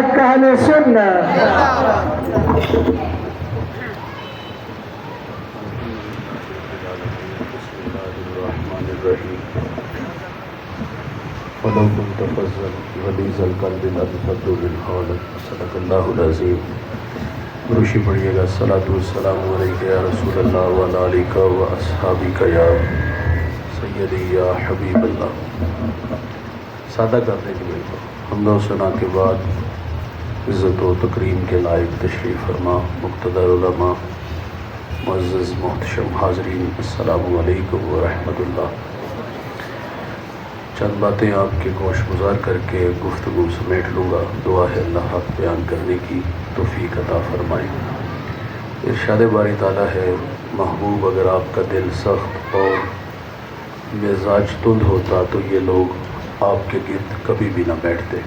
حق اہل سنت. وَلَوْ كُنْتَ فَظًّا غَلِيظَ الْقَلْبِ لَانفَضُّوا مِنْ حَوْلِكَ. صدق اللہ العظیم. روشی پڑھیے گا. الصلاۃ والسلام علیک یا رسول اللہ وعلی آلک و اصحابک یا سیدی یا حبیب اللہ. سادہ کرنے کے لیے حمد و ثنا کے بعد عزت و تکریم کے لائق تشریف فرما مقتدر علماء معزز محتشم حاضرین، السلام علیکم ورحمۃ اللہ. چند باتیں آپ کے گوش گزار کر کے گفتگو سمیٹ لوں گا. دعا ہے اللہ حق بیان کرنے کی توفیق عطا فرمائے. ارشاد باری تعالیٰ ہے، محبوب اگر آپ کا دل سخت اور مزاج تند ہوتا تو یہ لوگ آپ کے گرد کبھی بھی نہ بیٹھتے.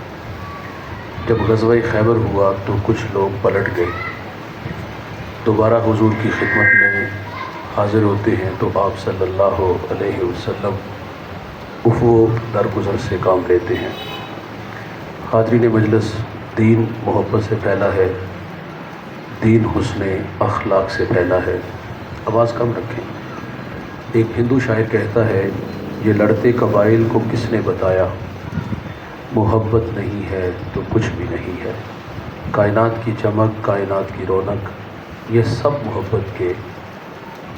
جب غزوہ خیبر ہوا تو کچھ لوگ پلٹ گئے، دوبارہ حضور کی خدمت میں حاضر ہوتے ہیں تو آپ صلی اللہ علیہ وسلم افو درگزر سے کام لیتے ہیں. حاضرین مجلس، دین محبت سے پھیلا ہے، دین حسن اخلاق سے پھیلا ہے. آواز کم رکھیں. ایک ہندو شاعر کہتا ہے، یہ لڑتے قبائل کو کس نے بتایا، محبت نہیں ہے تو کچھ بھی نہیں ہے. کائنات کی چمک، کائنات کی رونق، یہ سب محبت کے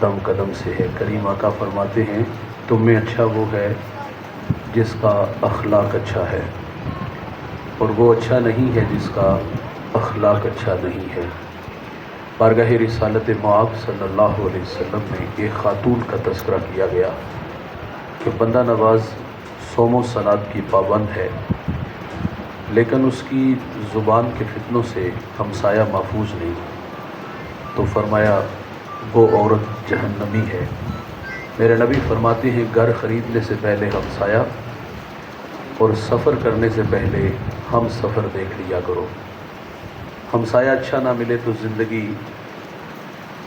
دم قدم سے ہے. کریم آقا فرماتے ہیں، تم میں اچھا وہ ہے جس کا اخلاق اچھا ہے، اور وہ اچھا نہیں ہے جس کا اخلاق اچھا نہیں ہے. بارگاہ رسالت مآب صلی اللہ علیہ وسلم میں ایک خاتون کا تذکرہ کیا گیا کہ بندہ نواز صوم و صلات کی پابند ہے، لیکن اس کی زبان کے فتنوں سے ہمسایہ محفوظ نہیں. تو فرمایا وہ عورت جہنمی ہے. میرے نبی فرماتے ہیں، گھر خریدنے سے پہلے ہمسایہ اور سفر کرنے سے پہلے ہم سفر دیکھ لیا کرو. ہمسایہ اچھا نہ ملے تو زندگی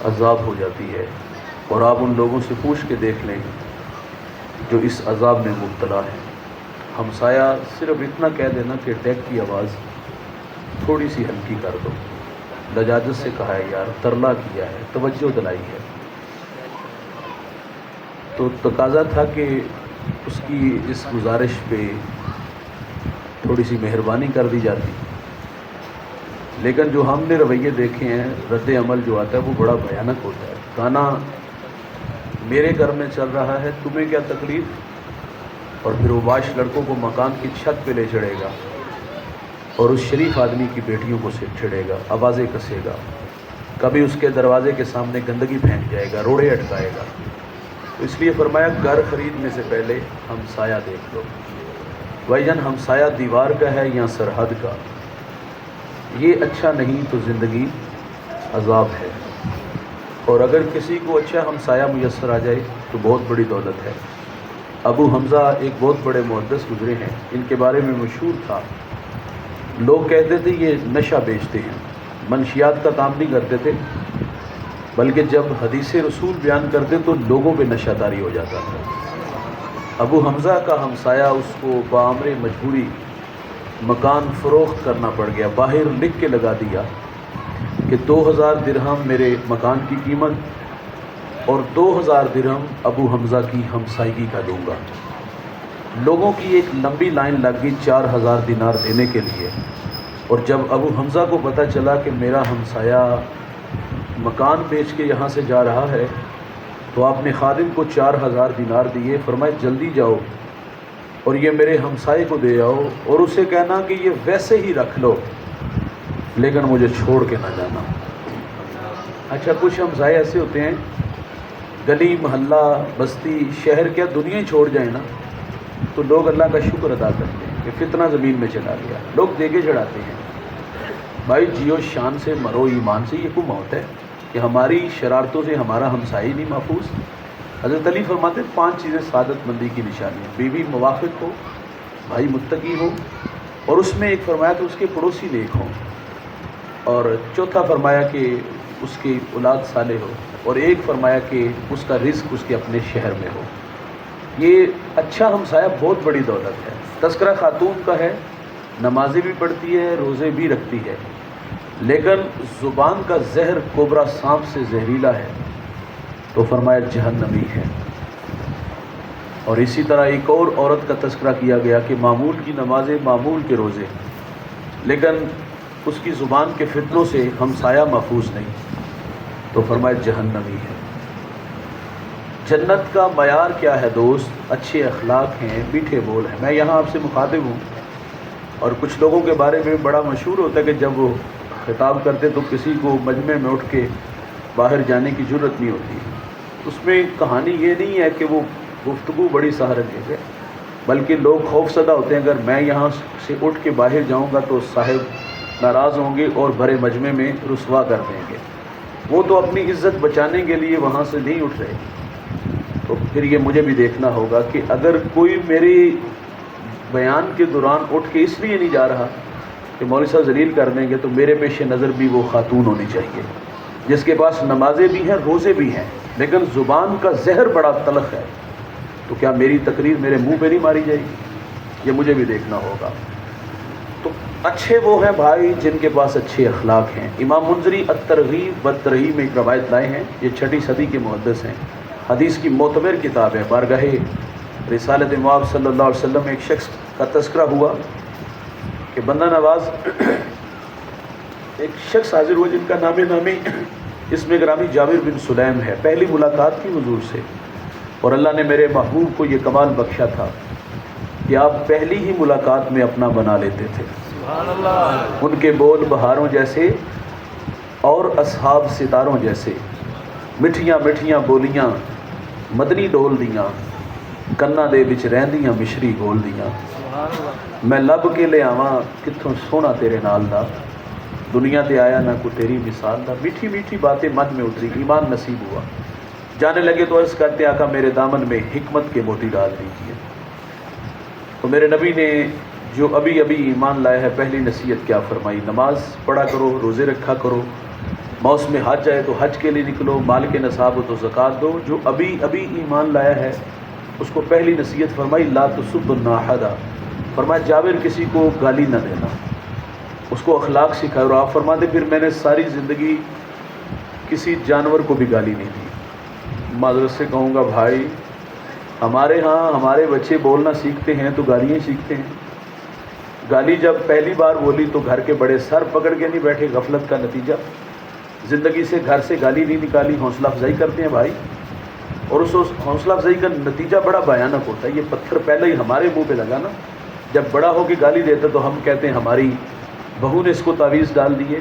عذاب ہو جاتی ہے. اور آپ ان لوگوں سے پوچھ کے دیکھ لیں جو اس عذاب میں مبتلا ہیں. ہمسایہ صرف اتنا کہہ دینا کہ ڈیک کی آواز تھوڑی سی ہلکی کر دو، لجاجت سے کہا ہے، یار ترلا کیا ہے، توجہ دلائی ہے. تو تقاضا تھا کہ اس کی اس گزارش پہ تھوڑی سی مہربانی کر دی جاتی. لیکن جو ہم نے رویے دیکھے ہیں، رد عمل جو آتا ہے وہ بڑا بھیانک ہوتا ہے. گانا میرے گھر میں چل رہا ہے، تمہیں کیا تکلیف، اور پھر وہ باش لڑکوں کو مکان کی چھت پہ لے چڑھے گا اور اس شریف آدمی کی بیٹیوں کو چھڑے گا، آوازیں کسے گا، کبھی اس کے دروازے کے سامنے گندگی پھینک جائے گا، روڑے اٹکائے گا. تو اس لیے فرمایا گھر خریدنے سے پہلے ہمسایہ دیکھ لو. بھائی جان، ہمسایہ دیوار کا ہے یا سرحد کا، یہ اچھا نہیں تو زندگی عذاب ہے. اور اگر کسی کو اچھا ہمسایہ میسر آ جائے تو بہت بڑی دولت ہے. ابو حمزہ ایک بہت بڑے محدث گزرے ہیں، ان کے بارے میں مشہور تھا، لوگ کہتے تھے یہ نشہ بیچتے ہیں. منشیات کا کام نہیں کرتے تھے، بلکہ جب حدیث رسول بیان کرتے تو لوگوں پہ نشہ داری ہو جاتا تھا. ابو حمزہ کا ہمسایہ اس کو بامر مجبوری مکان فروخت کرنا پڑ گیا. باہر لکھ کے لگا دیا کہ 2000 درہم میرے مکان کی قیمت اور 2000 درہم ابو حمزہ کی ہمسائیگی کا دوں گا. لوگوں کی ایک لمبی لائن لگ گئی 4000 دینار دینے کے لیے. اور جب ابو حمزہ کو پتہ چلا کہ میرا ہمسایہ مکان بیچ کے یہاں سے جا رہا ہے تو آپ نے خادم کو 4000 دینار دیے. فرمائے جلدی جاؤ اور یہ میرے ہمسائے کو دے آؤ اور اسے کہنا کہ یہ ویسے ہی رکھ لو لیکن مجھے چھوڑ کے نہ جانا. اچھا، کچھ ہمسائے ایسے ہوتے ہیں گلی محلہ بستی شہر کیا دنیا ہی چھوڑ جائیں نا تو لوگ اللہ کا شکر ادا کرتے ہیں کہ فتنہ زمین میں چلا گیا. لوگ دیگے چڑھاتے ہیں. بھائی جیو شان سے، مرو ایمان سے. یہ کوئی موت ہے کہ ہماری شرارتوں سے ہمارا ہمسائی نہیں محفوظ. حضرت علی فرماتے ہیں 5 چیزیں سعادت مندی کی نشانی ہیں: بیوی موافق ہو، بھائی متقی ہو، اور اس میں ایک فرمایا کہ اس کے پڑوسی نیک ہوں، اور چوتھا فرمایا کہ اس کی اولاد صالح ہو، اور ایک فرمایا کہ اس کا رزق اس کے اپنے شہر میں ہو. یہ اچھا ہمسایہ بہت بڑی دولت ہے. تذکرہ خاتون کا ہے نمازیں بھی پڑھتی ہے، روزے بھی رکھتی ہے، لیکن زبان کا زہر کوبرا سانپ سے زہریلا ہے، تو فرمایا جہنمی ہے۔ اور اسی طرح ایک اور عورت کا تذکرہ کیا گیا کہ معمول کی نمازیں، معمول کے روزے، لیکن اس کی زبان کے فتنوں سے ہمسایہ محفوظ نہیں، تو فرمایا جہنمی ہے۔ جنت کا معیار کیا ہے دوست؟ اچھے اخلاق ہیں، میٹھے بول ہیں۔ میں یہاں آپ سے مخاطب ہوں، اور کچھ لوگوں کے بارے میں بڑا مشہور ہوتا ہے کہ جب وہ خطاب کرتے تو کسی کو مجمع میں اٹھ کے باہر جانے کی جرت نہیں ہوتی۔ اس میں کہانی یہ نہیں ہے کہ وہ گفتگو بڑی سہارنگیز ہے، بلکہ لوگ خوف زدہ ہوتے ہیں، اگر میں یہاں سے اٹھ کے باہر جاؤں گا تو صاحب ناراض ہوں گے اور بھرے مجمع میں رسوا کر دیں گے۔ وہ تو اپنی عزت بچانے کے لیے وہاں سے نہیں اٹھ رہے۔ تو پھر یہ مجھے بھی دیکھنا ہوگا کہ اگر کوئی میری بیان کے دوران اٹھ کے اس لیے نہیں جا رہا کہ مولوی صاحب ذلیل کر دیں گے، تو میرے پیش نظر بھی وہ خاتون ہونی چاہیے جس کے پاس نمازیں بھی ہیں، روزے بھی ہیں، لیکن زبان کا زہر بڑا تلخ ہے۔ تو کیا میری تقریر میرے منہ پہ نہیں ماری جائے گی؟ یہ مجھے بھی دیکھنا ہوگا۔ تو اچھے وہ ہیں بھائی جن کے پاس اچھے اخلاق ہیں۔ امام منذری الترغیب والترہیب میں ایک روایت لائے ہیں، یہ 6 صدی کے محدث ہیں، حدیث کی معتبر کتاب ہے۔ بارگاہ رسالت مواب صلی اللہ علیہ وسلم میں ایک شخص کا تذکرہ ہوا کہ بندہ نواز ایک شخص حاضر ہوا جن کا نام نامی اس میں گرامی جابر بن سلیم ہے۔ پہلی ملاقات تھی حضور سے، اور اللہ نے میرے محبوب کو یہ کمال بخشا تھا کہ آپ پہلی ہی ملاقات میں اپنا بنا لیتے تھے۔ سبحان اللہ۔ ان کے بول بہاروں جیسے اور اصحاب ستاروں جیسے، مٹھیاں مٹھیاں بولیاں مدنی ڈول دیاں، کنا دے بچ رہندیاں مشری گول دیاں، میں لب کے لے آواں کتھوں سونا تیرے نال دا، دنیا تے آیا نہ کو تیری مثال دا، میٹھی میٹھی باتیں من میں اتری، ایمان نصیب ہوا، جانے لگے تو عرض کرتے آقا میرے دامن میں حکمت کے موتی ڈال دیجیے۔ تو میرے نبی نے جو ابھی ابھی ایمان لایا ہے پہلی نصیحت کیا فرمائی؟ نماز پڑھا کرو، روزے رکھا کرو، موسم حج آئے تو حج کے لیے نکلو، مال کے نصاب ہو تو زکوٰۃ دو۔ جو ابھی ابھی ایمان لایا ہے اس کو پہلی نصیحت فرمائی لا تسب الناحدہ، فرمایا جابر کسی کو گالی نہ دینا، اس کو اخلاق سکھائے۔ اور آپ فرماتے پھر میں نے ساری زندگی کسی جانور کو بھی گالی نہیں دی۔ معذرت سے کہوں گا بھائی، ہمارے ہاں ہمارے بچے بولنا سیکھتے ہیں تو گالیاں سیکھتے ہیں۔ گالی جب پہلی بار بولی تو گھر کے بڑے سر پکڑ کے نہیں بیٹھے، غفلت کا نتیجہ، زندگی سے گھر سے گالی نہیں نکالی، حوصلہ افزائی کرتے ہیں بھائی، اور اس حوصلہ افزائی کا نتیجہ بڑا بھیانک ہوتا ہے۔ یہ پتھر پہلے ہی ہمارے منہ پہ لگا نا، جب بڑا ہو کے گالی دیتا تو ہم کہتے ہیں ہماری بہو نے اس کو تعویذ ڈال دیے،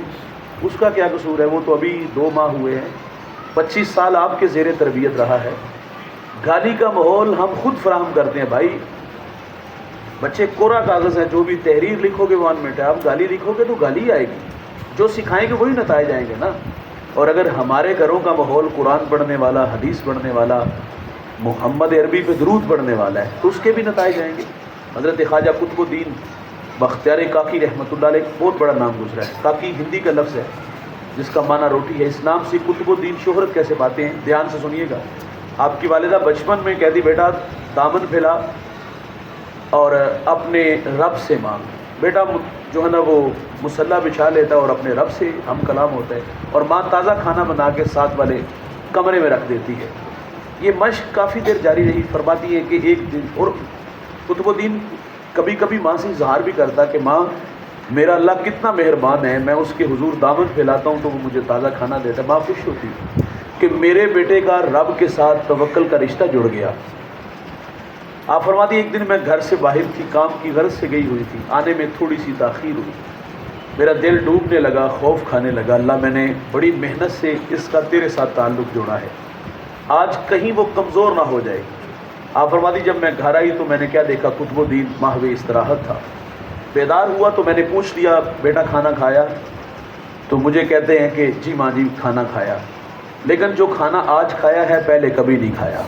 اس کا کیا قصور ہے، وہ تو ابھی 2 ماہ ہوئے ہیں، 25 سال آپ کے زیر تربیت رہا ہے۔ گالی کا ماحول ہم خود فراہم کرتے ہیں بھائی۔ بچے کوڑا کاغذ ہیں، جو بھی تحریر لکھو گے 1 منٹ ہے، آپ گالی لکھو گے تو گالی آئے گی، جو سکھائیں گے وہی نتائج آئیں گے نا۔ اور اگر ہمارے گھروں کا ماحول قرآن پڑھنے والا، حدیث پڑھنے والا، محمد عربی پہ درود پڑھنے والا ہے تو اس کے بھی نتائج آئیں گے۔ حضرت خواجہ قطب الدین بختیار کاکی رحمۃ اللہ علیہ بہت بڑا نام گزرا ہے۔ کاکی ہندی کا لفظ ہے جس کا معنی روٹی ہے۔ اس نام سے قطب الدین شہرت کیسے پاتے ہیں؟ دھیان سے سنیے گا۔ آپ کی والدہ بچپن میں کہتی بیٹا دامن پھیلا اور اپنے رب سے مانگ، بیٹا جو ہے نا وہ مصلی بچھا لیتا ہے اور اپنے رب سے ہم کلام ہوتا ہے، اور ماں تازہ کھانا بنا کے ساتھ والے کمرے میں رکھ دیتی ہے۔ یہ مشق کافی دیر جاری رہی۔ فرماتی ہے کہ ایک دن، اور قطب الدین کبھی کبھی ماں سے اظہار بھی کرتا کہ ماں میرا اللہ کتنا مہربان ہے، میں اس کے حضور دامن پھیلاتا ہوں تو وہ مجھے تازہ کھانا دیتا ہے۔ ماں خوش ہوتی کہ میرے بیٹے کا رب کے ساتھ توکل کا رشتہ جڑ گیا۔ آپ فرماتی ایک دن میں گھر سے باہر تھی، کام کی غرض سے گئی ہوئی تھی، آنے میں تھوڑی سی تاخیر ہوئی، میرا دل ڈوبنے لگا، خوف کھانے لگا، اللہ میں نے بڑی محنت سے اس کا تیرے ساتھ تعلق جوڑا ہے، آج کہیں وہ کمزور نہ ہو جائے۔ آپ فرماتی جب میں گھر آئی تو میں نے کیا دیکھا، قطب الدین محو استراحت تھا۔ بیدار ہوا تو میں نے پوچھ لیا بیٹا کھانا کھایا؟ تو مجھے کہتے ہیں کہ جی ماں جی کھانا کھایا، لیکن جو کھانا آج کھایا ہے پہلے کبھی نہیں کھایا۔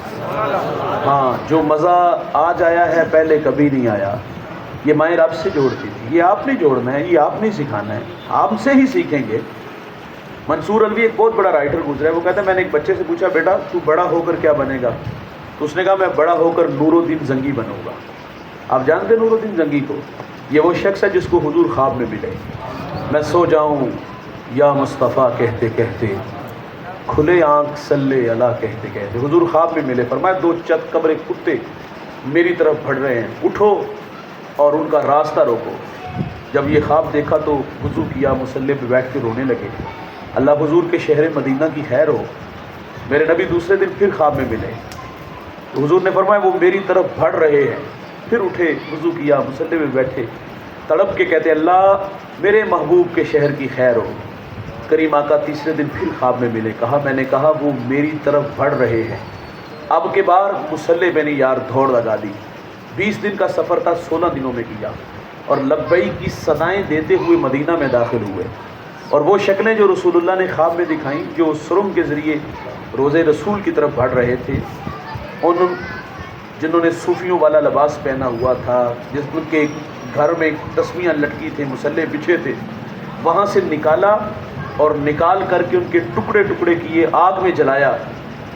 ہاں، جو مزہ آج آیا ہے پہلے کبھی نہیں آیا۔ یہ مائیں رب سے جوڑتی تھی، یہ آپ نہیں جوڑنا ہے، یہ آپ نہیں سکھانا ہے، آپ سے ہی سیکھیں گے۔ منصور الوی ایک بہت بڑا رائٹر گزرا ہے، وہ کہتا ہے میں نے ایک بچے سے پوچھا بیٹا تو بڑا ہو کر کیا بنے گا؟ تو اس نے کہا میں بڑا ہو کر نور الدین زنگی بنوں گا۔ آپ جانتے نور الدین زنگی کو؟ یہ وہ شخص ہے جس کو حضور خواب میں ملے، میں سو جاؤں یا مصطفیٰ کہتے کہتے، کھلے آنکھ صلی اللہ کہتے کہتے، حضور خواب میں ملے، فرمایا دو چت قبر کتے میری طرف بڑھ رہے ہیں، اٹھو اور ان کا راستہ روکو۔ جب یہ خواب دیکھا تو وضو کیا، مصلی پہ بیٹھ کے رونے لگے، اللہ حضور کے شہر مدینہ کی خیر ہو۔ میرے نبی دوسرے دن پھر خواب میں ملے تو حضور نے فرمایا وہ میری طرف بڑھ رہے ہیں، پھر اٹھے، وضو کیا، مصلی پہ بیٹھے، تڑپ کے کہتے اللہ میرے محبوب کے شہر کی خیر ہو۔ کریم آقا تیسرے دن پھر خواب میں ملے، کہا میں نے کہا وہ میری طرف بڑھ رہے ہیں، اب کے بار مصلی میں نے یار دوڑ لگا دی۔ 20 دن کا سفر تھا، 16 دنوں میں کیا، اور لبیک کی صدائیں دیتے ہوئے مدینہ میں داخل ہوئے۔ اور وہ شکلیں جو رسول اللہ نے خواب میں دکھائیں، جو سرنگ کے ذریعے روزے رسول کی طرف بڑھ رہے تھے، جنہوں نے صوفیوں والا لباس پہنا ہوا تھا، جن کے گھر میں تسمیاں لٹکی تھے، مصلے بچھے تھے، وہاں سے نکالا اور نکال کر کے ان کے ٹکڑے ٹکڑے کیے، آگ میں جلایا،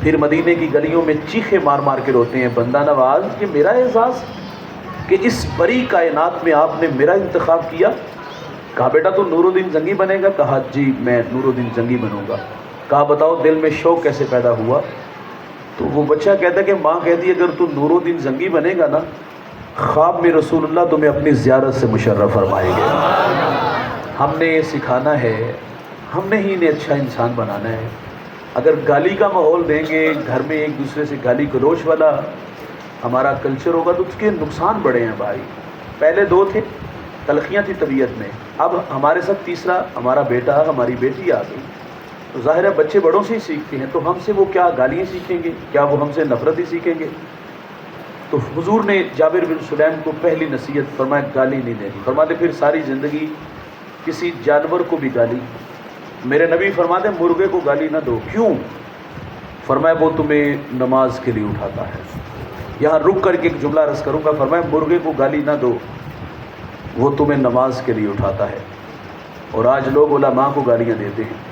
پھر مدینے کی گلیوں میں چیخے مار مار کے روتے ہیں بندہ نواز یہ میرا اعزاز کہ اس بڑی کائنات میں آپ نے میرا انتخاب کیا۔ کہا بیٹا تو نور الدین زنگی بنے گا؟ کہا جی میں نور الدین زنگی بنوں گا۔ کہا بتاؤ دل میں شوق کیسے پیدا ہوا؟ تو وہ بچہ کہتا ہے کہ ماں کہتی ہے اگر تو نور الدین زنگی بنے گا نا، خواب میں رسول اللہ تمہیں اپنی زیارت سے مشرف فرمائیں گے۔ ہم نے یہ سکھانا ہے، ہم نے ہی انہیں اچھا انسان بنانا ہے۔ اگر گالی کا ماحول دیں گے، گھر میں ایک دوسرے سے گالی گلوچ والا ہمارا کلچر ہوگا تو اس کے نقصان بڑے ہیں بھائی۔ پہلے 2 تھے، تلخیاں تھی طبیعت میں، اب ہمارے ساتھ تیسرا ہمارا بیٹا ہماری بیٹی آ گئی، تو ظاہر ہے بچے بڑوں سے ہی سیکھتے ہیں، تو ہم سے وہ کیا گالیاں سیکھیں گے؟ کیا وہ ہم سے نفرت ہی سیکھیں گے؟ تو حضور نے جابر بن سلیم کو پہلی نصیحت فرمایا گالی نہیں دینی۔ فرماتے پھر ساری زندگی کسی جانور کو بھی گالی، میرے نبی فرماتے مرغے کو گالی نہ دو۔ کیوں؟ فرمایا وہ تمہیں نماز کے لیے اٹھاتا ہے۔ یہاں رک کر کے ایک جملہ عرض کروں گا، فرمایا مرغے کو گالی نہ دو، وہ تمہیں نماز کے لیے اٹھاتا ہے۔ اور آج لوگ علماء کو گالیاں دیتے ہیں،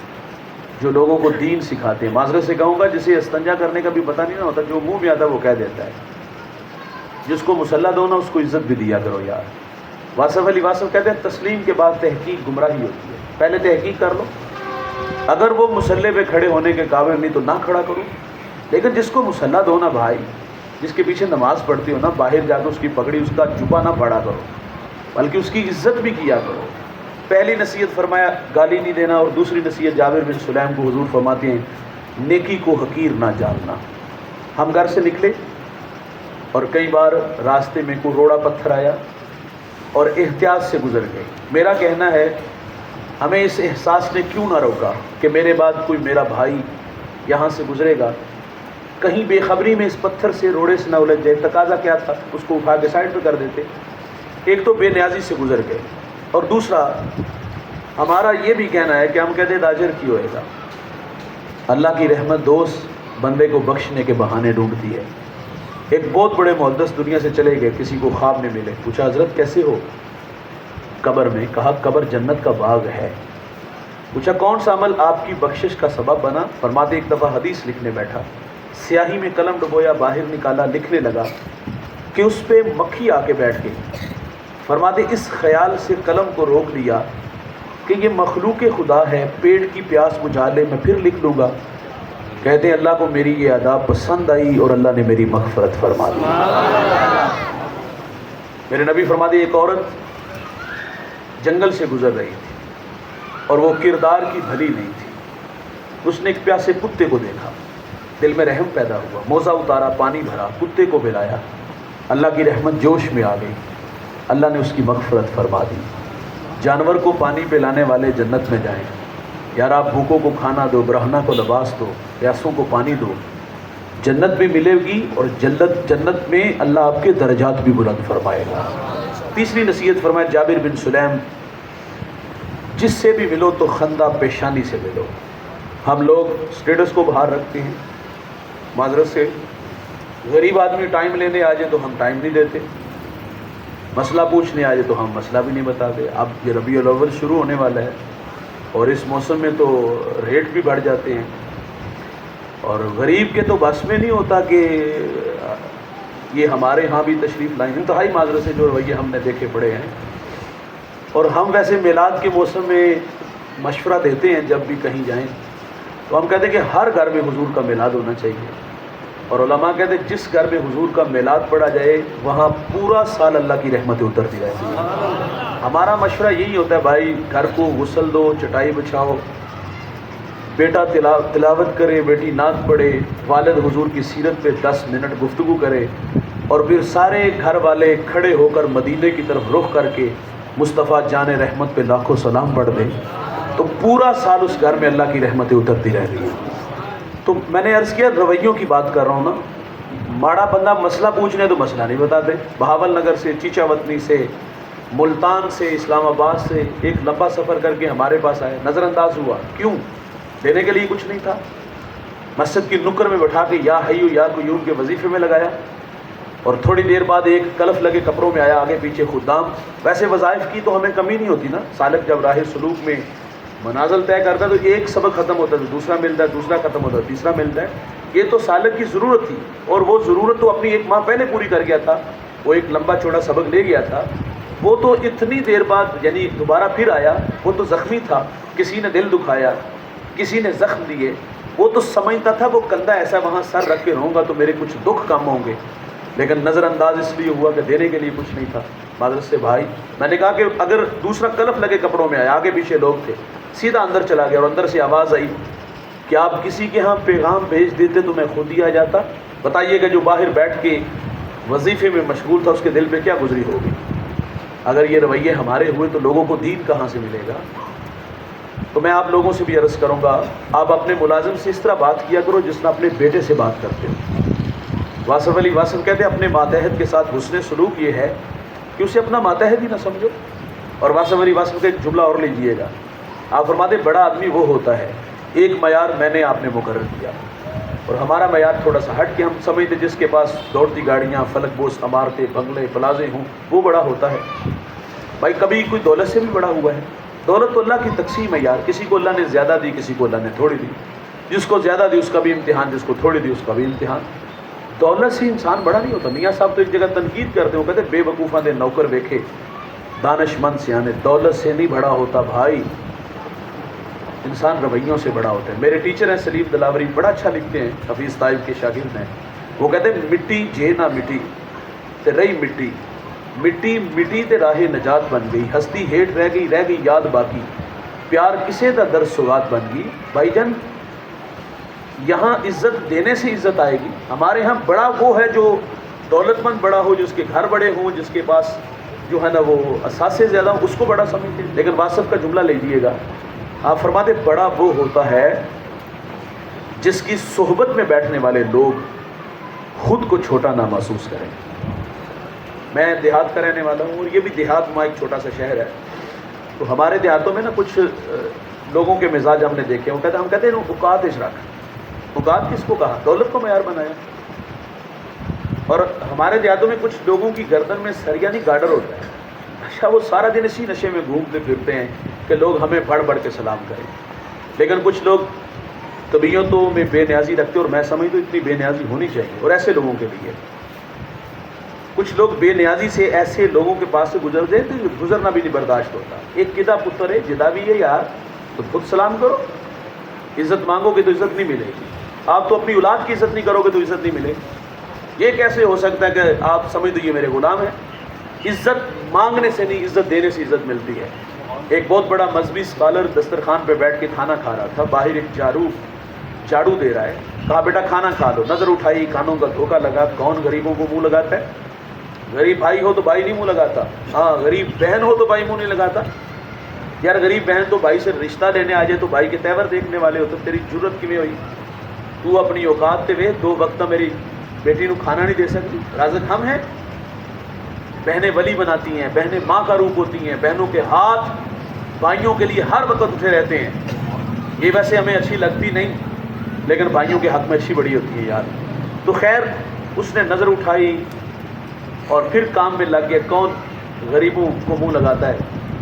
جو لوگوں کو دین سکھاتے ہیں۔ معذرت سے کہوں گا جسے استنجا کرنے کا بھی پتہ نہیں نہ ہوتا، جو منہ میں آتا ہے وہ کہہ دیتا ہے۔ جس کو مصلی دو نا اس کو عزت بھی دیا کرو یار۔ واصف علی واصف کہتے ہیں تسلیم کے بعد تحقیق گمراہی ہوتی ہے، پہلے تحقیق کر لو، اگر وہ مصلی پہ کھڑے ہونے کے قابل نہیں تو نہ کھڑا کرو۔ لیکن جس کو مصلی دو نا بھائی، جس کے پیچھے نماز پڑھتی ہو نا، باہر جا کے اس کی پگڑی اس کا جبہ نہ پڑا کرو، بلکہ اس کی عزت بھی کیا کرو۔ پہلی نصیحت فرمایا گالی نہیں دینا، اور دوسری نصیحت جابر بن سلیم کو حضور فرماتے ہیں نیکی کو حقیر نہ جاننا۔ ہم گھر سے نکلے اور کئی بار راستے میں کوئی روڑا پتھر آیا اور احتیاط سے گزر گئے۔ میرا کہنا ہے ہمیں اس احساس نے کیوں نہ روکا کہ میرے بعد کوئی میرا بھائی یہاں سے گزرے گا، کہیں بے خبری میں اس پتھر سے روڑے سے نہ الجھ جائے۔ تقاضا کیا تھا؟ اس کو اٹھا کے سائڈ پہ کر دیتے۔ ایک تو بے نیازی سے گزر گئے، اور دوسرا ہمارا یہ بھی کہنا ہے کہ ہم کہتے ہیں اجر کی ہوئے گا۔ اللہ کی رحمت دوست بندے کو بخشنے کے بہانے ڈھونڈتی ہے۔ ایک بہت بڑے محدث دنیا سے چلے گئے، کسی کو خواب میں ملے، پوچھا حضرت کیسے ہو؟ قبر میں۔ کہا قبر جنت کا باغ ہے۔ پوچھا کون سا عمل آپ کی بخشش کا سبب بنا؟ فرماتے ایک دفعہ حدیث لکھنے بیٹھا، سیاہی میں قلم ڈبویا، باہر نکالا، لکھنے لگا کہ اس پہ مکھی آ کے بیٹھ گئی۔ فرماتے اس خیال سے قلم کو روک لیا کہ یہ مخلوق خدا ہے، پیٹ کی پیاس بجھا لے، میں پھر لکھ لوں گا۔ کہتے ہیں اللہ کو میری یہ ادا پسند آئی اور اللہ نے میری مغفرت فرما دی۔ میرے نبی فرماتے ایک عورت جنگل سے گزر رہی تھی اور وہ کردار کی بھلی نہیں تھی۔ اس نے ایک پیاسے کتے کو دیکھا، دل میں رحم پیدا ہوا، موزہ اتارا، پانی بھرا، کتے کو پلایا، اللہ کی رحمت جوش میں آ گئی، اللہ نے اس کی مغفرت فرما دی۔ جانور کو پانی پلانے والے جنت میں جائیں۔ یار آپ بھوکوں کو کھانا دو، برہنہ کو لباس دو، پیاسوں کو پانی دو، جنت بھی ملے گی، اور جنت میں اللہ آپ کے درجات بھی بلند فرمائے گا۔ تیسری نصیحت فرمایا جابر بن سلیم جس سے بھی ملو تو خندہ پیشانی سے ملو۔ ہم لوگ سٹیٹس کو باہر رکھتے ہیں، معذرت سے غریب آدمی ٹائم لینے آ جائے تو ہم ٹائم نہیں دیتے، مسئلہ پوچھنے آ جائے تو ہم مسئلہ بھی نہیں بتاتے۔ اب یہ ربیع الاول شروع ہونے والا ہے اور اس موسم میں تو ریٹ بھی بڑھ جاتے ہیں، اور غریب کے تو بس میں نہیں ہوتا کہ یہ ہمارے ہاں بھی تشریف لائیں۔ انتہائی معذرت سے جو رویے ہم نے دیکھے پڑے ہیں، اور ہم ویسے میلاد کے موسم میں مشورہ دیتے ہیں جب بھی کہیں جائیں تو ہم کہتے ہیں کہ ہر گھر میں حضور کا میلاد ہونا چاہیے، اور علماء کہتے ہیں جس گھر میں حضور کا میلاد پڑھا جائے وہاں پورا سال اللہ کی رحمتیں اترتی رہتی ہیں۔ ہمارا مشورہ یہی ہوتا ہے بھائی گھر کو غسل دو، چٹائی بچھاؤ، بیٹا تلاوت کرے، بیٹی نعت پڑھے، والد حضور کی سیرت پہ 10 منٹ گفتگو کرے، اور پھر سارے گھر والے کھڑے ہو کر مدینے کی طرف رخ کر کے مصطفیٰ جان رحمت پہ لاکھوں سلام پڑھ دیں، تو پورا سال اس گھر میں اللہ کی رحمتیں اترتی رہتی ہیں۔ تو میں نے عرض کیا رویوں کی بات کر رہا ہوں نا، ماڑا بندہ مسئلہ پوچھنے تو مسئلہ نہیں بتاتے۔ بہاول نگر سے، چیچا وطنی سے، ملتان سے، اسلام آباد سے ایک لمبا سفر کر کے ہمارے پاس آئے، نظر انداز ہوا، کیوں؟ دینے کے لیے کچھ نہیں تھا، مسجد کی نکر میں بٹھا کے یا حیو یا قیوم کے وظیفے میں لگایا، اور تھوڑی دیر بعد ایک کلف لگے کپڑوں میں آیا، آگے پیچھے خدام۔ ویسے وظائف کی تو ہمیں کمی نہیں ہوتی نا، سالک جب راہ سلوک میں منازل طے کرتا ہے تو ایک سبق ختم ہوتا ہے تو دوسرا ملتا ہے، دوسرا ختم ہوتا ہے تیسرا ملتا ہے۔ یہ تو سالک کی ضرورت تھی، اور وہ ضرورت تو اپنی 1 ماہ پہلے پوری کر گیا تھا، وہ ایک لمبا چوڑا سبق لے گیا تھا، وہ تو اتنی دیر بعد یعنی دوبارہ پھر آیا، وہ تو زخمی تھا، کسی نے دل دکھایا، کسی نے زخم دیے، وہ تو سمجھتا تھا وہ کندھا ایسا وہاں سر رکھ کے رہوں گا تو میرے کچھ دکھ کم ہوں گے، لیکن نظر انداز اس لیے ہوا کہ دینے کے لیے کچھ نہیں تھا۔ معذرت سے بھائی، میں نے کہا کہ اگر دوسرا کلف لگے کپڑوں میں آیا، آگے پیچھے لوگ تھے، سیدھا اندر چلا گیا، اور اندر سے آواز آئی کہ آپ کسی کے ہاں پیغام بھیج دیتے تو میں خود ہی آ جاتا۔ بتائیے کہ جو باہر بیٹھ کے وظیفے میں مشغول تھا اس کے دل پہ کیا گزری ہوگی؟ اگر یہ رویے ہمارے ہوئے تو لوگوں کو دین کہاں سے ملے گا؟ تو میں آپ لوگوں سے بھی عرض کروں گا، آپ اپنے ملازم سے اس طرح بات کیا کرو جس طرح اپنے بیٹے سے بات کرتے ہو۔ واصف علی واصف کہتے ہیں اپنے ماتحت کے ساتھ حسن سلوک یہ ہے کہ اسے اپنا ماتحت ہی نہ سمجھو۔ اور واصف علی واصف کا ایک جملہ اور لیجئے گا، آپ فرماتے ہیں بڑا آدمی وہ ہوتا ہے، ایک معیار میں نے آپ نے مقرر کیا، اور ہمارا معیار تھوڑا سا ہٹ کے ہم سمجھتے جس کے پاس دوڑتی گاڑیاں، فلک بوس عمارتیں، بنگلے، پلازے ہوں وہ بڑا ہوتا ہے۔ بھائی کبھی کوئی دولت سے بھی بڑا ہوا ہے؟ دولت تو اللہ کی تقسیم ہے یار، کسی کو اللہ نے زیادہ دی، کسی کو اللہ نے تھوڑی دی، جس کو زیادہ دی اس کا بھی امتحان، جس کو تھوڑی دی اس کا بھی امتحان۔ دولت سے انسان بڑا نہیں ہوتا۔ میاں صاحب تو ایک جگہ تنقید کرتے ہیں، وہ کہتے ہیں بے وقوفاں دے نوکر ویکھے دانش مند سیانے، دولت سے نہیں بڑا ہوتا بھائی، انسان رویوں سے بڑا ہوتا ہے۔ میرے ٹیچر ہیں سلیم دلاوری، بڑا اچھا لکھتے ہیں، حفیظ طائب کے شاگرد ہیں، وہ کہتے ہیں مٹی جے نہ مٹی تے رہی مٹی، مٹی مٹی تے راہ نجات بن گئی، ہستی ہیٹ رہ گئی یاد باقی، پیار کسے دا در سوگات بن گئی۔ بھائی جان یہاں عزت دینے سے عزت آئے گی، ہمارے ہاں بڑا وہ ہے جو دولت مند بڑا ہو، جس کے گھر بڑے ہوں، جس کے پاس جو ہے نا وہ اثاثے زیادہ ہوں، اس کو بڑا سمجھتے ہیں۔ لیکن واصف کا جملہ لیجئے گا، آپ فرماتے بڑا وہ ہوتا ہے جس کی صحبت میں بیٹھنے والے لوگ خود کو چھوٹا نہ محسوس کریں۔ میں دیہات کا رہنے والا ہوں، اور یہ بھی دیہات وہاں ایک چھوٹا سا شہر ہے، تو ہمارے دیہاتوں میں نا کچھ لوگوں کے مزاج ہم نے دیکھے، ہم کہتے ہیں اوقات اشراک۔ اوقات کس کو کہا؟ دولت کو معیار بنایا۔ اور ہمارے دیہاتوں میں کچھ لوگوں کی گردن میں سریانی گارڈر ہوتا ہے، اچھا وہ سارا دن اسی نشے میں گھومتے پھرتے ہیں کہ لوگ ہمیں بڑھ بڑھ کے سلام کریں۔ لیکن کچھ لوگ طبیعتوں میں بے نیازی رکھتے، اور میں سمجھتا ہوں اتنی بے نیازی ہونی چاہیے، اور ایسے لوگوں کے لیے کچھ لوگ بے نیازی سے ایسے لوگوں کے پاس سے گزرتے ہیں تو گزرنا بھی نہیں برداشت ہوتا۔ ایک کدا پتر ہے، جدا بھی ہے یار، تو خود سلام کرو، عزت مانگو گے تو عزت نہیں ملے گی، آپ تو اپنی اولاد کی عزت نہیں کرو گے تو عزت نہیں ملے گی۔ یہ کیسے ہو سکتا ہے کہ آپ سمجھ دو یہ میرے غلام ہیں؟ عزت مانگنے سے نہیں، عزت دینے سے عزت ملتی ہے۔ ایک بہت بڑا مذہبی اسکالر دسترخوان پہ بیٹھ کے کھانا کھا رہا تھا، باہر ایک جھاڑو دے رہا ہے، کہا بیٹا کھانا کھا لو، نظر اٹھائی، کانوں کا دھوکہ لگا، کون غریبوں کو منہ لگاتا ہے؟ غریب بھائی ہو تو بھائی نہیں منہ لگاتا، ہاں غریب بہن ہو تو بھائی منہ نہیں لگاتا۔ یار غریب بہن تو بھائی سے رشتہ لینے آ جائے تو بھائی کے تیور دیکھنے والے ہوتے، تیری ضرورت کیویں ہوئی؟ تو اپنی اوقات تے ویکھ، 2 وقت میری بیٹی نو کھانا نہیں دے سکتی، رازق ہم ہیں؟ بہنیں ولی بناتی ہیں، بہنیں ماں کا روپ ہوتی ہیں، بہنوں کے ہاتھ بھائیوں کے لیے ہر وقت اٹھے رہتے ہیں۔ یہ ویسے ہمیں اچھی لگتی نہیں، لیکن بھائیوں کے حق میں اچھی بڑی ہوتی ہے یار۔ تو خیر اس نے نظر اٹھائی اور پھر کام میں لگ گیا، کون غریبوں کو منہ لگاتا ہے۔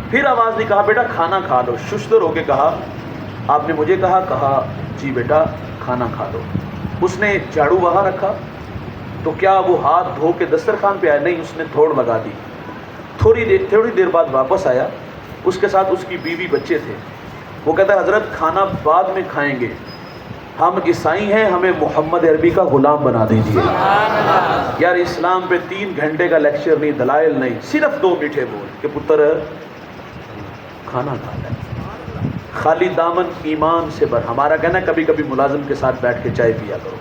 پھر آواز نے کہا بیٹا کھانا کھا لو، ششدر ہو کے کہا آپ نے مجھے کہا جی بیٹا کھانا کھا لو۔ اس نے جھاڑو وہاں رکھا تو کیا وہ ہاتھ دھو کے دسترخوان پہ آیا؟ نہیں، اس نے تھوڑ لگا دی۔ تھوڑی دیر بعد واپس آیا، اس کے ساتھ اس کی بیوی بچے تھے. وہ کہتا ہے حضرت کھانا بعد میں کھائیں گے, ہم عیسائی ہیں, ہمیں محمد عربی کا غلام بنا دیجیے. یار اسلام پہ 3 گھنٹے کا لیکچر نہیں, دلائل نہیں, صرف 2 میٹھے بول کہ پتر کھانا کھا لیں. خالی دامن ایمان سے بھر. ہمارا کہنا ہے کبھی کبھی ملازم کے ساتھ بیٹھ کے چائے پیا کرو,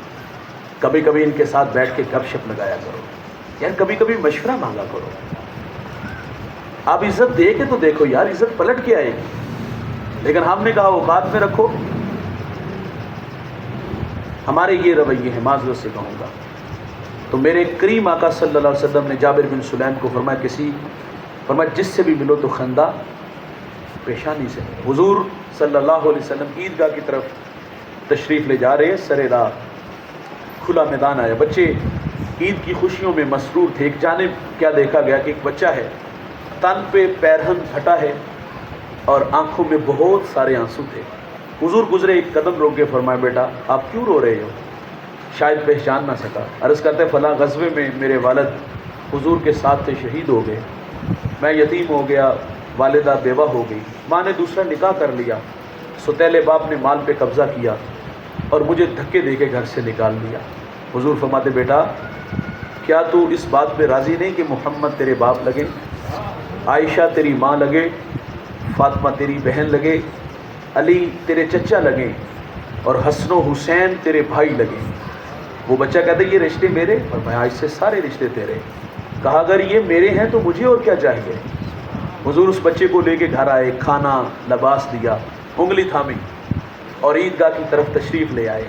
کبھی کبھی ان کے ساتھ بیٹھ کے گپ شپ لگایا کرو, یار کبھی کبھی مشورہ مانگا کرو. آپ عزت دے کے تو دیکھو یار, عزت پلٹ کے آئے گی. لیکن ہم نے کہا اوقات میں رکھو. ہمارے یہ رویے ہیں, معذرت سے کہوں گا. تو میرے کریم آقا صلی اللہ علیہ وسلم نے جابر بن سلیم کو فرمایا جس سے بھی ملو تو خندہ پیشانی سے. حضور صلی اللہ علیہ وسلم عیدگاہ کی طرف تشریف لے جا رہے, سر راہ کھلا میدان آیا. بچے عید کی خوشیوں میں مسرور تھے. ایک جانب کیا دیکھا گیا کہ ایک بچہ ہے, تن پہ پیرہن پھٹا ہے اور آنکھوں میں بہت سارے آنسو تھے. حضور گزرے, ایک قدم روک کے فرمایا بیٹا آپ کیوں رو رہے ہو؟ شاید پہچان نہ سکا. عرض کرتے فلاں غزوے میں میرے والد حضور کے ساتھ تھے, شہید ہو گئے, میں یتیم ہو گیا, والدہ بیوہ ہو گئی, ماں نے دوسرا نکاح کر لیا, ستیلے باپ نے مال پہ قبضہ کیا اور مجھے دھکے دے کے گھر سے نکال لیا. حضور فرماتے بیٹا کیا تو اس بات پہ راضی نہیں کہ محمد تیرے باپ لگے, عائشہ تیری ماں لگے, فاطمہ تیری بہن لگے, علی تیرے چچا لگے اور حسن و حسین تیرے بھائی لگے. وہ بچہ کہتا یہ رشتے میرے, اور میں آج سے سارے رشتے تیرے. کہا اگر یہ میرے ہیں تو مجھے اور کیا چاہیے. حضور اس بچے کو لے کے گھر آئے, کھانا لباس دیا, انگلی تھامی اور عیدگاہ کی طرف تشریف لے آئے.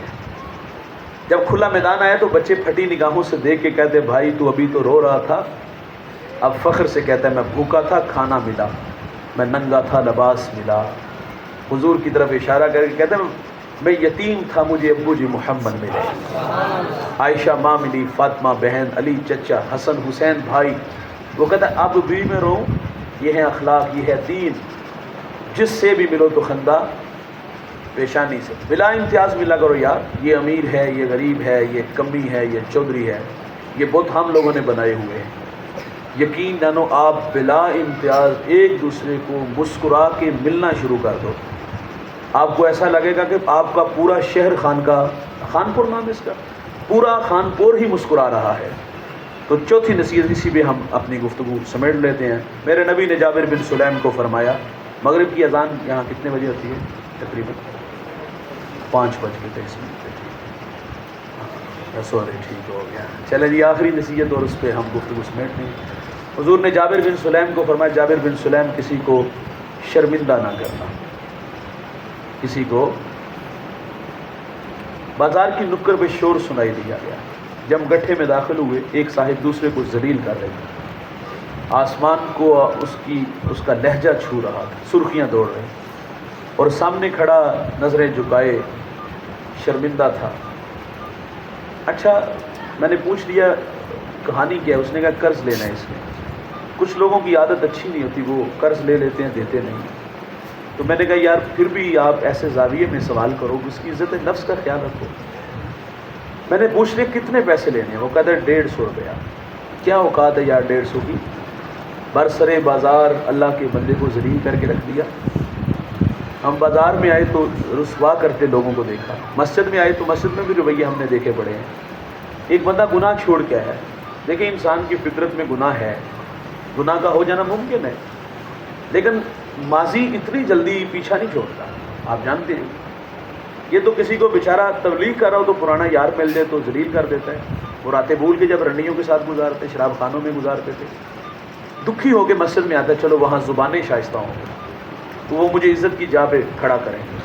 جب کھلا میدان آیا تو بچے پھٹی نگاہوں سے دیکھ کے کہتے بھائی تو ابھی تو رو رہا تھا, اب فخر سے کہتا ہے میں بھوکا تھا کھانا ملا, میں ننگا تھا لباس ملا. حضور کی طرف اشارہ کر کے کہتا ہے میں یتیم تھا مجھے ابو جی محمد ملے, عائشہ ماں ملی, فاطمہ بہن, علی چچا, حسن حسین بھائی. وہ کہتا ہے اب بھی میں رو. یہ ہے اخلاق, یہ ہے دین. جس سے بھی ملو تو خندہ پیشانی سے, بلا امتیاز ملا کرو یار. یہ امیر ہے, یہ غریب ہے, یہ کمی ہے, یہ چودھری ہے, یہ بت ہم لوگوں نے بنائے ہوئے ہیں. یقین جانو آپ بلا امتیاز ایک دوسرے کو مسکرا کے ملنا شروع کر دو, آپ کو ایسا لگے گا کہ آپ کا پورا شہر خانپور نام اس کا, پورا خانپور ہی مسکرا رہا ہے. تو چوتھی نصیحت اسی پہ ہم اپنی گفتگو سمیٹ لیتے ہیں. میرے نبی نے جابر بن سلیم کو فرمایا مغرب کی اذان یہاں کتنے بجے ہوتی ہے؟ تقریباً 5:23 پہ. سوری ٹھیک ہو گیا. چلے جی آخری نصیحت اور اس پہ ہم گفتگو سمیٹتے ہیں. حضور نے جابر بن سلیم کو فرمایا جابر بن سلیم کسی کو شرمندہ نہ کرنا. کسی کو بازار کی نکر پہ شور سنائی دیا گیا. جب گٹھے میں داخل ہوئے ایک صاحب دوسرے کو ذلیل کر رہے تھے, آسمان کو اس کا لہجہ چھو رہا تھا, سرخیاں دوڑ رہی, اور سامنے کھڑا نظریں جھکائے شرمندہ تھا. اچھا میں نے پوچھ لیا کہانی کیا ہے؟ اس نے کہا قرض لینا ہے اس میں. کچھ لوگوں کی عادت اچھی نہیں ہوتی, وہ قرض لے لیتے ہیں دیتے نہیں. تو میں نے کہا یار پھر بھی آپ ایسے زاویے میں سوال کرو, اس کی عزت نفس کا خیال رکھو. میں نے پوچھ لیا کتنے پیسے لینے ہیں؟ وہ کہتا ہے 150 روپیہ. کیا اوقات ہے یار 150 کی؟ برسرے بازار اللہ کے بندے کو ذلیل کر کے رکھ دیا. ہم بازار میں آئے تو رسوا کرتے لوگوں کو دیکھا, مسجد میں آئے تو مسجد میں بھی رویے ہم نے دیکھے پڑے ہیں. ایک بندہ گناہ چھوڑ کے ہے, دیکھیں انسان کی فطرت میں گناہ ہے, گناہ کا ہو جانا ممکن ہے, لیکن ماضی اتنی جلدی پیچھا نہیں چھوڑتا. آپ جانتے ہیں یہ تو کسی کو بیچارہ تبلیغ کر رہا ہو تو پرانا یار مل جائے تو ذلیل کر دیتا ہے. وہ راتیں بھول کے جب رنڈیوں کے ساتھ گزارتے, شراب خانوں میں گزارتے تھے, دکھی ہو کے مسجد میں آتا ہے چلو وہاں زبانیں شائستہ ہوں گے تو وہ مجھے عزت کی جا پہ کھڑا کریں گے.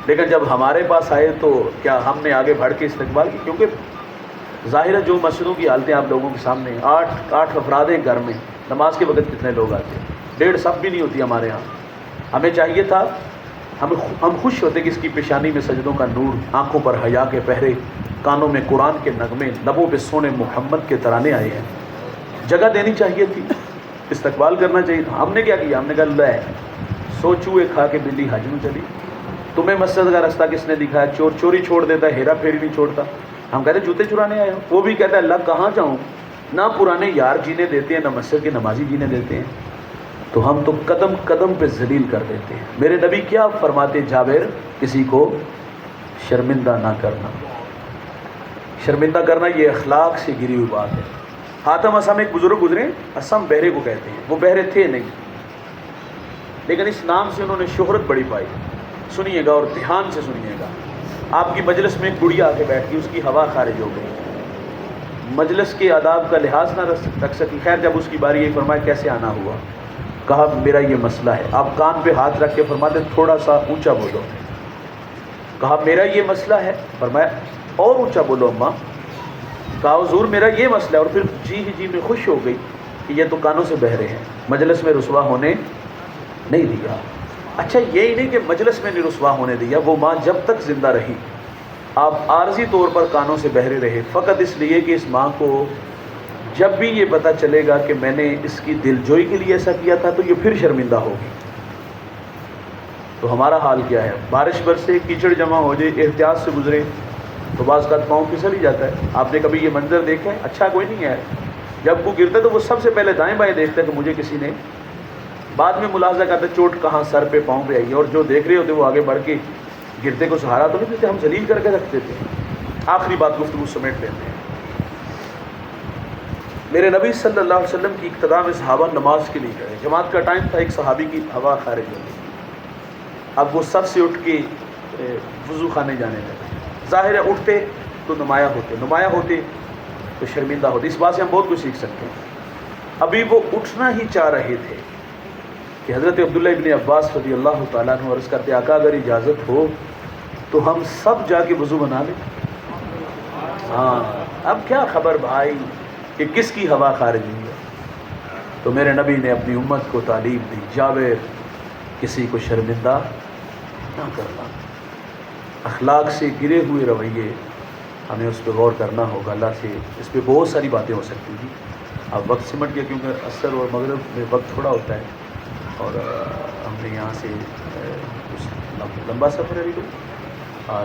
لیکن جب ہمارے پاس آئے تو کیا ہم نے آگے بڑھ کے استقبال کی؟ کیونکہ ظاہر ہے جو مسجدوں کی حالتیں آپ لوگوں کے سامنے ہیں, 8 افراد ہیں گھر میں, نماز کے وقت کتنے لوگ آتے ہیں؟ 1.5 صف بھی نہیں ہوتی ہمارے ہاں. ہمیں چاہیے تھا, ہم خوش ہوتے کہ اس کی پیشانی میں سجدوں کا نور, آنکھوں پر حیا کے پہرے, کانوں میں قرآن کے نغمے, لبوں پہ سونے محمد کے ترانے آئے ہیں. جگہ دینی چاہیے تھی, استقبال کرنا چاہیے تھا. ہم نے کیا کیا؟ ہم نے کہا لے سو چوہے کھا کے بلی حج میں چلی. تمہیں مسجد کا راستہ کس نے دکھایا؟ چور چوری چھوڑ دیتا ہے, ہیرا پھیری نہیں چھوڑتا. ہم کہتے ہیں جوتے چرانے آئے ہو. وہ بھی کہتا ہے اللہ کہاں جاؤں, نہ پرانے یار جینے دیتے ہیں, نہ مسجد کے نمازی جینے دیتے ہیں. تو تو ہم تو قدم قدم پہ ذلیل کر دیتے ہیں. میرے نبی کیا فرماتے جابر؟ کسی کو شرمندہ نہ کرنا. شرمندہ کرنا یہ اخلاق سے گری ہوئی بات ہے. حاتم اسم ایک بزرگ گزرے، اسم بہرے کو کہتے ہیں، وہ بہرے تھے نہیں لیکن اس نام سے انہوں نے شہرت بڑی پائی. سنیے گا اور دھیان سے سنیے گا. آپ کی مجلس میں ایک گڑیا آ کے بیٹھ گئی، اس کی ہوا خارج ہو گئی، مجلس کے آداب کا لحاظ نہ رکھ سکی. خیر جب اس کی باری یہ فرمایا کیسے آنا ہوا، کہا میرا یہ مسئلہ ہے. آپ کان پہ ہاتھ رکھ کے فرماتے تھوڑا سا اونچا بولو. کہا میرا یہ مسئلہ ہے. فرمایا اور اونچا بولو اماں. کہا حضور میرا یہ مسئلہ ہے. اور پھر جی میں خوش ہو گئی کہ یہ تو کانوں سے بہرے ہیں، مجلس میں رسوا ہونے نہیں دیا. اچھا یہی نہیں کہ مجلس میں نہیں رسوا ہونے دیا، وہ ماں جب تک زندہ رہی آپ عارضی طور پر کانوں سے بہرے رہے، فقط اس لیے کہ اس ماں کو جب بھی یہ پتہ چلے گا کہ میں نے اس کی دل جوئی کے لیے ایسا کیا تھا تو یہ پھر شرمندہ ہوگی. تو ہمارا حال کیا ہے؟ بارش برسے، کیچڑ جمع ہو جائے، احتیاط سے گزرے تو بعض کا پاؤں پھسل ہی جاتا ہے. آپ نے کبھی یہ منظر دیکھا ہے؟ اچھا کوئی نہیں ہے. جب وہ گرتا ہے تو وہ سب سے پہلے دائیں بائیں دیکھتا ہے کہ مجھے کسی نے، بعد میں ملاحظہ کرتا ہے چوٹ کہاں، سر پہ، پاؤں پہ آئی ہے. اور جو دیکھ رہے ہوتے وہ آگے بڑھ کے گرتے کو سہارا تو نہیں دیتے، ہم ذلیل کر کے رکھتے تھے. آخری بات گفتگو سمیٹ لیتے ہیں. میرے نبی صلی اللہ علیہ وسلم کی اقتداء میں صحابہ نماز کے لیے گئے. جماعت کا ٹائم تھا. ایک صحابی کی ہوا خارج ہو گئی. اب وہ صف سے اٹھ کے وضو خانے جانے لگے. ظاہر ہے اٹھتے تو نمایاں ہوتے تو شرمندہ ہوتے. اس بات سے ہم بہت کچھ سیکھ سکتے ہیں. ابھی وہ اٹھنا ہی چاہ رہے تھے کہ حضرت عبداللہ ابن عباس رضی اللہ تعالیٰ عنہ عرض کرتے آقا اگر اجازت ہو تو ہم سب جا کے وضو بنا لیں. ہاں اب کیا خبر بھائی کہ کس کی ہوا خارج ہوئی ہے. تو میرے نبی نے اپنی امت کو تعلیم دی، جابر کسی کو شرمندہ نہ کرنا. اخلاق سے گرے ہوئے رویے ہمیں اس پہ غور کرنا ہوگا. اللہ سے اس پہ بہت ساری باتیں ہو سکتی ہیں. اب وقت سمٹ گیا کیونکہ عصر اور مغرب میں وقت تھوڑا ہوتا ہے اور ہم نے یہاں سے کچھ لمبا سفر ہے ابھی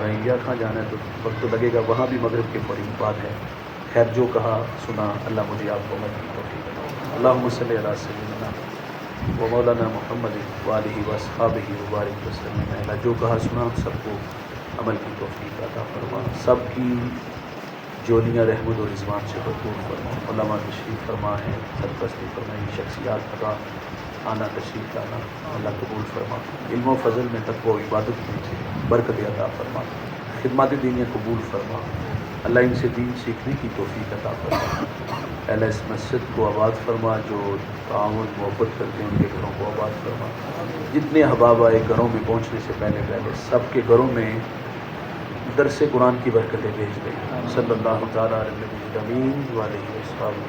رنگیا کہاں جانا ہے تو وقت تو لگے گا، وہاں بھی مغرب کے قریب بعد ہے. خیر جو کہا سنا اللہ مجھے آپ کو عمل کی توفیق عطا. اللہم صلی علی سیدنا و مولانا محمد وآلہ واصحابہ وبارک وسلم. اللہ جو کہا سنا ہم سب کو عمل کی توفیق عطا فرما. سب کی جولیاں رحمت و رضوان سے بھرپور فرما. علماء تشریف فرما ہے، سرپرستی فرمائی، شخصیات خدا آنا تشریف لانا اللہ قبول فرما. علم و فضل میں تقوی و عبادت میں برکت عطا فرما. خدمات دینیہ قبول فرما. اللہ ان سے دین سیکھنے کی توفیق عطا فرما. اللہ اس مسجد کو آباد فرما، جو تعاون محبت کرتے ہیں ان کے گھروں کو آباد فرما. جتنے احباب آئے گھروں میں پہنچنے سے پہلے سب کے گھروں میں درس قرآن کی برکتیں بھیج دیں. صلی اللہ تعالیٰ علیہ وسلم.